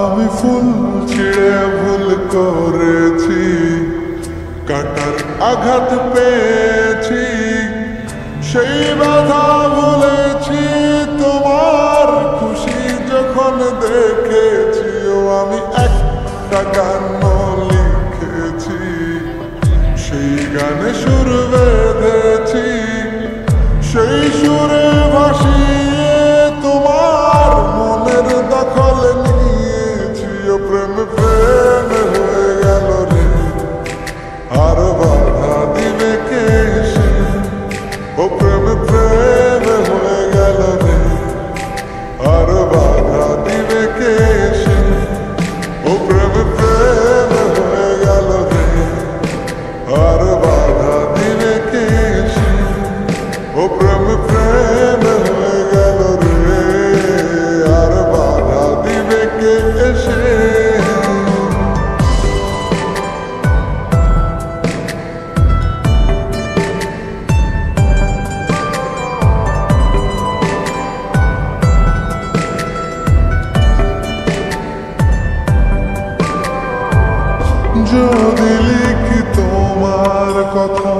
আমি ফুল ছিঁড়ে ভুল করেছি, কাটার আঘাত পেয়েছি, সেই বাধা ভুলেছি। তোমার খুশি যখন দেখেছি, ও আমি একটা গান লিখেছি, সেই গানে সুর বেঁধেছি, সেই সুরে ভাসিয়ে তোমার মনের দখল নিয়েছি। ও প্রেম প্রেম হয়ে গেল রে, আর বাধা দিবে কে সে? ও প্রেম প্রেম হয়ে গেল রে, আর বাধা দিবে কে সে? ও প্রেম প্রেম হয়ে গেল রে, আর বাধা দিবে কে সে? ও প্রেম প্রেম হয়ে গেল রে, আর বাধা দিবে কে সে? যদি লিখি তোমার কথা,